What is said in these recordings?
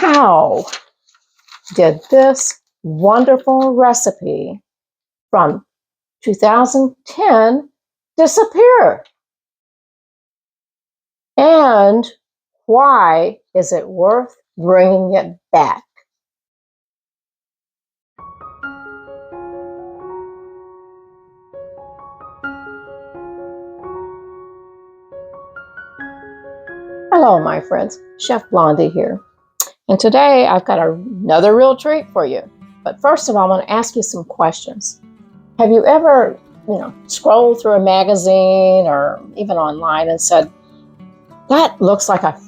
How did this wonderful recipe from 2010 disappear? And why is it worth bringing it back? Hello, my friends. Chef Blondie here. And today I've got another real treat for you. But first of all, I want to ask you some questions. Have you ever, scrolled through a magazine or even online and said, that looks like a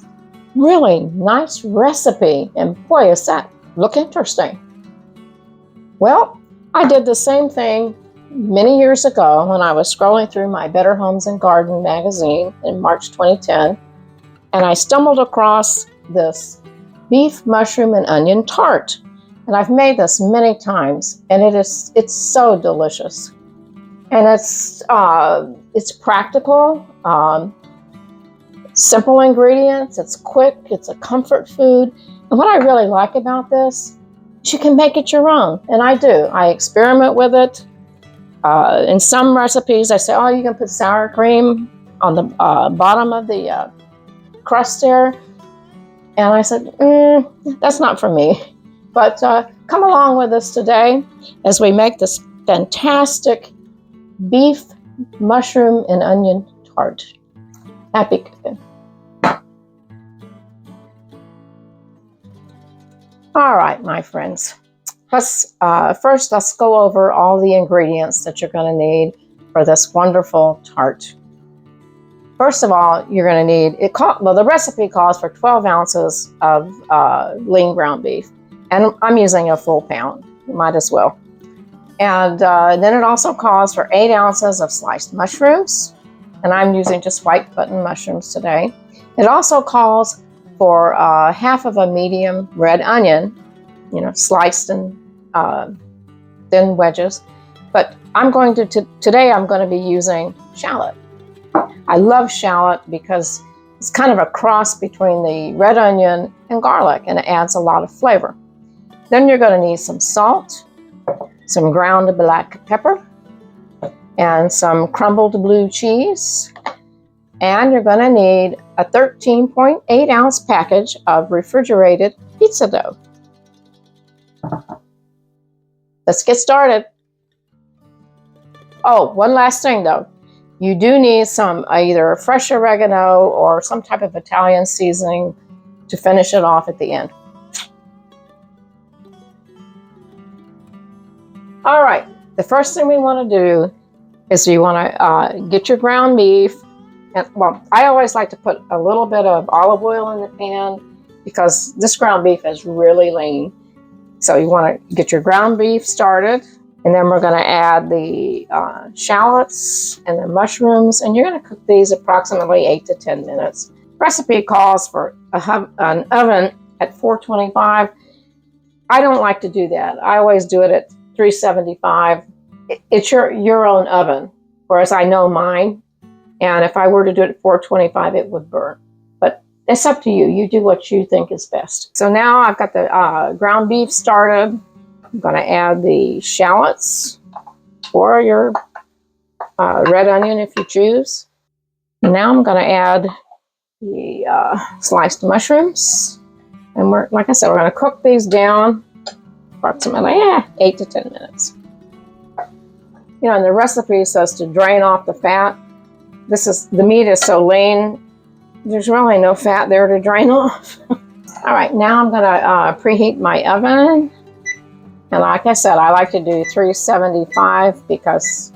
really nice recipe, and boy, does that look interesting? Well, I did the same thing many years ago when I was scrolling through my Better Homes and Garden magazine in March 2010, and I stumbled across this beef, mushroom, and onion tart. And I've made this many times, and it's so delicious. And it's practical, simple ingredients, it's quick, it's a comfort food. And what I really like about this is you can make it your own. And I do. I experiment with it. In some recipes, I say, oh, you can put sour cream on the bottom of the crust there. And I said, that's not for me. But come along with us today as we make this fantastic beef, mushroom, and onion tart. Happy cooking. All right, my friends. Let's go over all the ingredients that you're going to need for this wonderful tart. First of all, you're going to need, the recipe calls for 12 ounces of lean ground beef. And I'm using a full pound. You might as well. And then it also calls for 8 ounces of sliced mushrooms. And I'm using just white button mushrooms today. It also calls for half of a medium red onion, sliced in thin wedges. But today I'm going to be using shallot. I love shallot because it's kind of a cross between the red onion and garlic, and it adds a lot of flavor. Then you're going to need some salt, some ground black pepper, and some crumbled blue cheese. And you're going to need a 13.8 ounce package of refrigerated pizza dough. Let's get started. Oh, one last thing though. You do need some either fresh oregano or some type of Italian seasoning to finish it off at the end. All right, the first thing we want to do is you want to get your ground beef. And, well, I always like to put a little bit of olive oil in the pan because this ground beef is really lean. So you want to get your ground beef started. And then we're going to add the shallots and the mushrooms. And you're going to cook these approximately 8 to 10 minutes. Recipe calls for an oven at 425. I don't like to do that. I always do it at 375. It's your own oven, whereas I know mine. And if I were to do it at 425, it would burn. But it's up to you. You do what you think is best. So now I've got the ground beef started. I'm going to add the shallots or your red onion if you choose. And now I'm going to add the sliced mushrooms. And like I said, we're going to cook these down approximately 8 to 10 minutes. And the recipe says to drain off the fat. The meat is so lean, there's really no fat there to drain off. All right, now I'm going to preheat my oven. And like I said, I like to do 375 because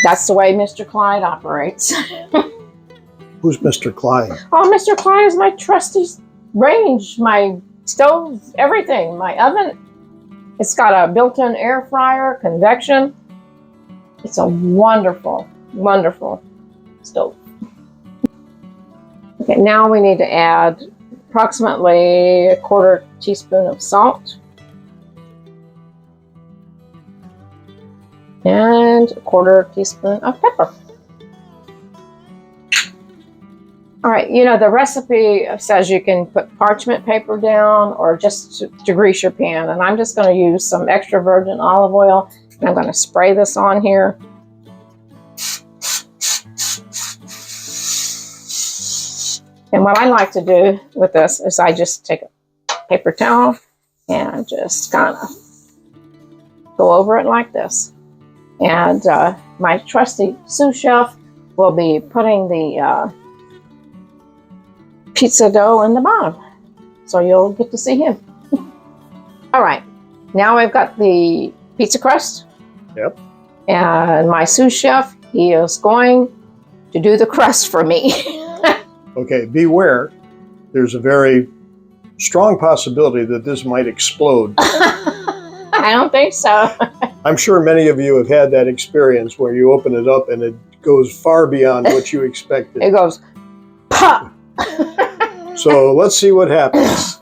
that's the way Mr. Clyde operates. Who's Mr. Clyde? Oh, Mr. Clyde is my trusty range, my stove, everything. My oven, it's got a built-in air fryer, convection. It's a wonderful, wonderful stove. Okay, now we need to add approximately a 1/4 teaspoon of salt. And a 1/4 teaspoon of pepper. All right, you know, the recipe says you can put parchment paper down or just to grease your pan. And I'm just going to use some extra virgin olive oil. And I'm going to spray this on here. And what I like to do with this is I just take a paper towel and just kind of go over it like this. And my trusty sous chef will be putting the pizza dough in the bottom. So you'll get to see him. All right, now I've got the pizza crust. Yep. And my sous chef, he is going to do the crust for me. Okay, beware. There's a very strong possibility that this might explode. I don't think so. I'm sure many of you have had that experience where you open it up and it goes far beyond what you expected. It goes pop. So let's see what happens.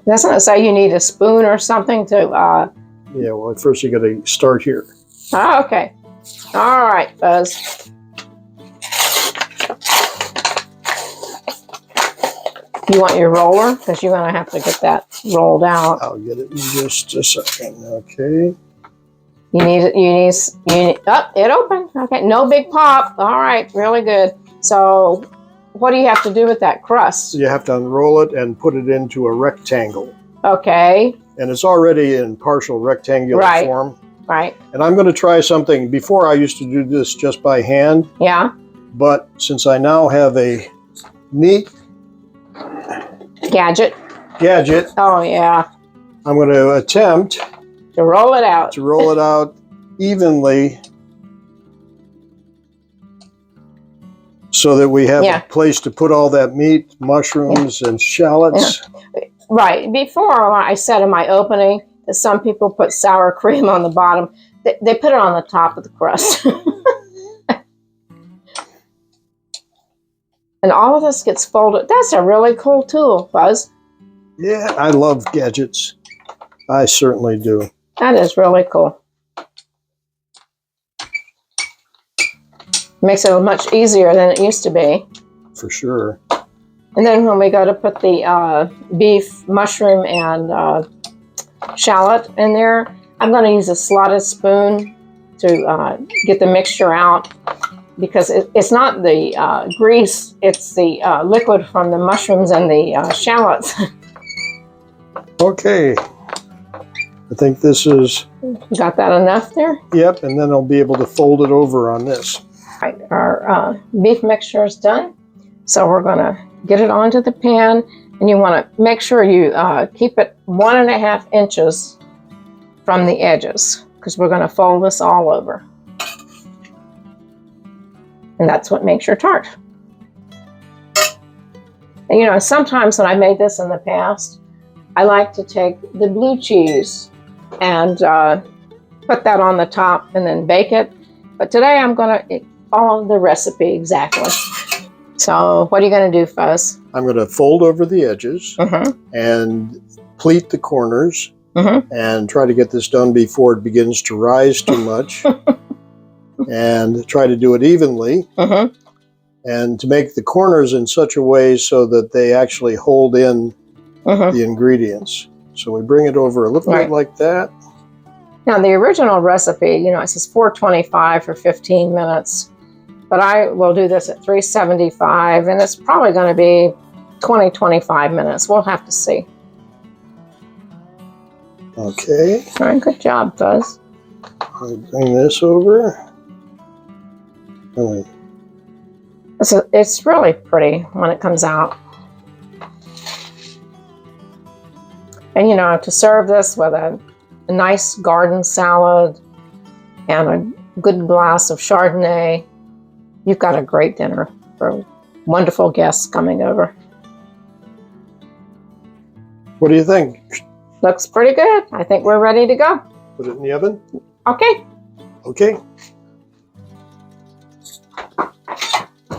Doesn't it say you need a spoon or something to... Yeah, well, at first you got to start here. Oh, okay. All right, Buzz. You want your roller? Because you're going to have to get that rolled out. I'll get it in just a second. Okay. You need it. Oh, it opened. Okay, no big pop. All right, really good. So what do you have to do with that crust? You have to unroll it and put it into a rectangle. Okay. And it's already in partial rectangular form. Right. And I'm going to try something. Before I used to do this just by hand. Yeah. But since I now have a neat gadget. Oh, yeah. I'm going to attempt to roll it out. To roll it out evenly so that we have a place to put all that meat, mushrooms, and shallots. Yeah. Right. Before I said in my opening that some people put sour cream on the bottom. They put it on the top of the crust. And all of this gets folded. That's a really cool tool, Buzz. Yeah, I love gadgets. I certainly do. That is really cool. Makes it much easier than it used to be. For sure. And then when we go to put the beef, mushroom, and shallot in there, I'm going to use a slotted spoon to get the mixture out. Because it's not the grease, it's the liquid from the mushrooms and the shallots. Okay. I think this is... You got that enough there? Yep, and then I'll be able to fold it over on this. All right, our beef mixture is done. So we're going to get it onto the pan. And you want to make sure you keep it 1.5 inches from the edges. Because we're going to fold this all over. And that's what makes your tart. And you know, sometimes when I made this in the past, I like to take the blue cheese and put that on the top and then bake it. But today I'm going to follow the recipe exactly. So what are you going to do, Fuzz? I'm going to fold over the edges and pleat the corners and try to get this done before it begins to rise too much. And try to do it evenly, and to make the corners in such a way so that they actually hold in the ingredients. So we bring it over a little bit like that. Now the original recipe, you know, it says 425 for 15 minutes, but I will do this at 375, and it's probably going to be 20-25 minutes. We'll have to see. Okay. All right, good job, Fuzz. I'll bring this over. It's really pretty when it comes out. And you know, to serve this with a nice garden salad and a good glass of Chardonnay, you've got a great dinner for wonderful guests coming over. What do you think? Looks pretty good. I think we're ready to go. Put it in the oven? Okay. Okay.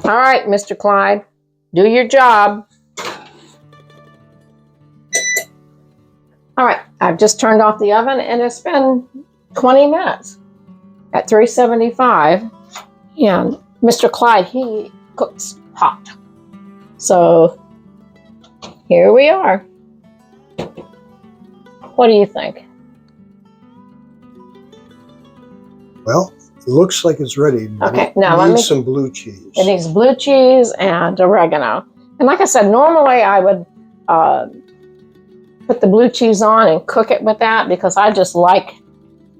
All right, Mr. Clyde, do your job. All right, I've just turned off the oven and it's been 20 minutes at 375. And Mr. Clyde, he cooks hot. So here we are. What do you think? Well, it looks like it's ready. But Okay, it now needs some blue cheese. It needs blue cheese and oregano. And like I said, normally I would put the blue cheese on and cook it with that because I just like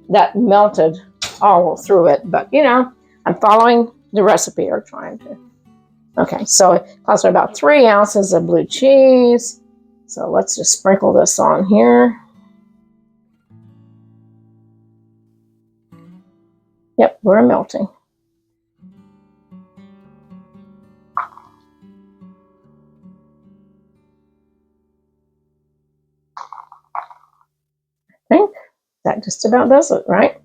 that melted all through it. But, you know, I'm following the recipe or trying to. Okay, so it calls for about 3 ounces of blue cheese. So let's just sprinkle this on here. Yep, we're melting. I think that just about does it, right?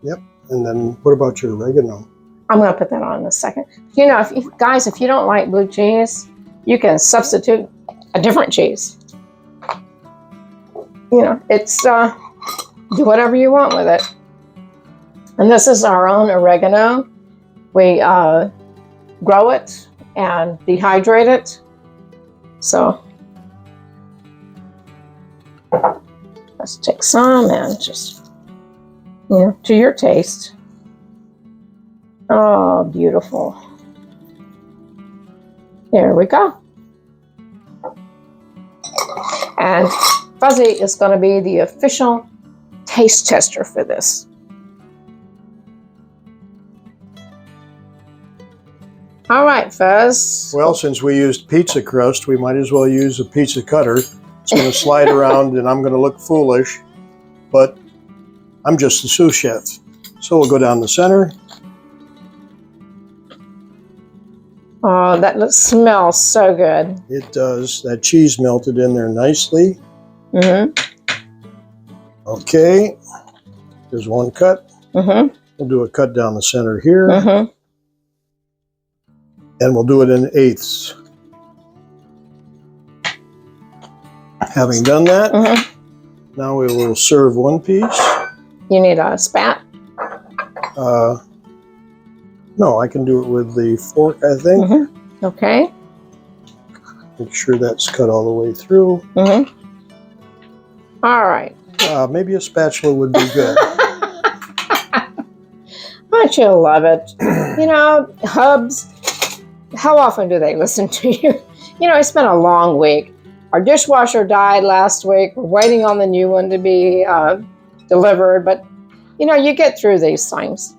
Yep. And then what about your oregano? I'm going to put that on in a second. You know, guys, if you don't like blue cheese, you can substitute a different cheese. You know, it's do whatever you want with it. And this is our own oregano. We grow it and dehydrate it. So let's take some and just, you know, to your taste. Oh, beautiful. There we go. And Fuzzy is going to be the official taste tester for this. All right, Fuzz. Well, since we used pizza crust, we might as well use a pizza cutter. It's going to slide around and I'm going to look foolish, but I'm just the sous chef. So we'll go down the center. Oh, that smells so good. It does. That cheese melted in there nicely. Mm-hmm. Okay. There's one cut. Mm-hmm. We'll do a cut down the center here. Mm-hmm. And we'll do it in eighths. Having done that, now we will serve one piece. You need a spat? No, I can do it with the fork, I think. Mm-hmm. Okay. Make sure that's cut all the way through. Mm-hmm. All right. Maybe a spatula would be good. Don't you love it? You know, hubs, how often do they listen to you? You know, it's been a long week. Our dishwasher died last week. We're waiting on the new one to be delivered. But, you know, you get through these things.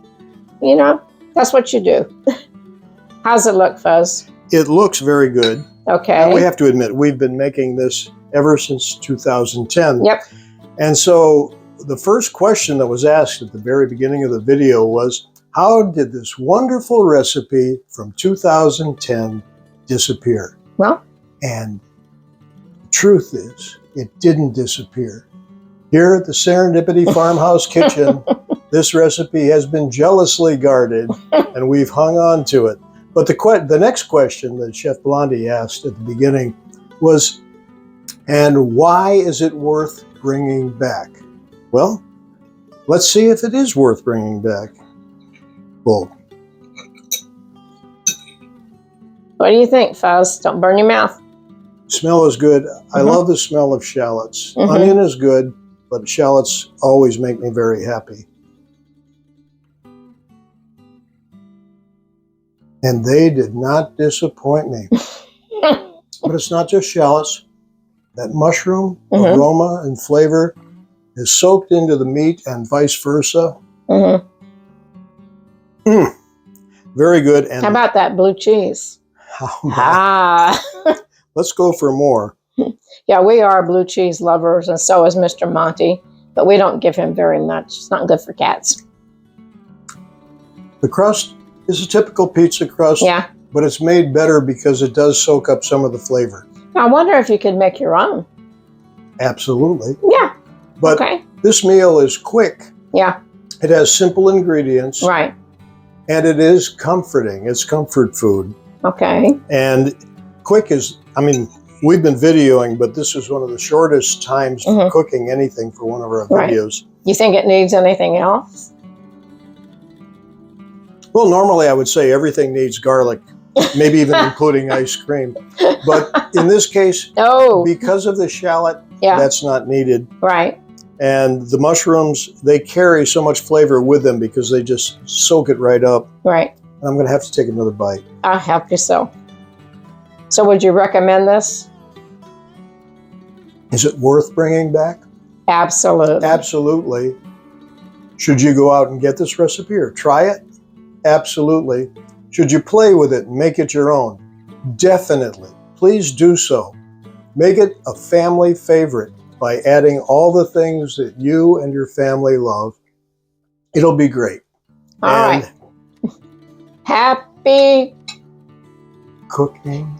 You know, that's what you do. How's it look, Fuzz? It looks very good. Okay. And we have to admit, we've been making this ever since 2010. Yep. And so the first question that was asked at the very beginning of the video was, how did this wonderful recipe from 2010 disappear? Well, and the truth is, it didn't disappear. Here at the Serendipity Farmhouse kitchen, this recipe has been jealously guarded, and we've hung on to it. But the next question that Chef Blondie asked at the beginning was, and why is it worth bringing back? Well, let's see if it is worth bringing back. Well, what do you think, Fuzz? Don't burn your mouth. Smell is good. I love the smell of shallots. Onion is good, but shallots always make me very happy. And they did not disappoint me. But it's not just shallots. That mushroom aroma and flavor is soaked into the meat and vice versa. Very good. And how about that blue cheese? Let's go for more. Yeah, we are blue cheese lovers, and so is Mr. Monty, but we don't give him very much. It's not good for cats. The crust is a typical pizza crust, yeah, but it's made better because it does soak up some of the flavor. I wonder if you could make your own. Absolutely. Yeah. But this meal is quick. Yeah. It has simple ingredients. Right. And it is comforting. It's comfort food. Okay. And quick is, I mean, we've been videoing, but this is one of the shortest times for cooking anything for one of our videos. You think it needs anything else? Well, normally I would say everything needs garlic maybe even including ice cream. But in this case, because of the shallot, that's not needed. Right. And the mushrooms, they carry so much flavor with them because they just soak it right up. Right. And I'm going to have to take another bite. I'll help you so. So would you recommend this? Is it worth bringing back? Absolutely. Absolutely. Should you go out and get this recipe or try it? Absolutely. Should you play with it and make it your own? Definitely. Please do so. Make it a family favorite by adding all the things that you and your family love. It'll be great. All right. Happy cooking.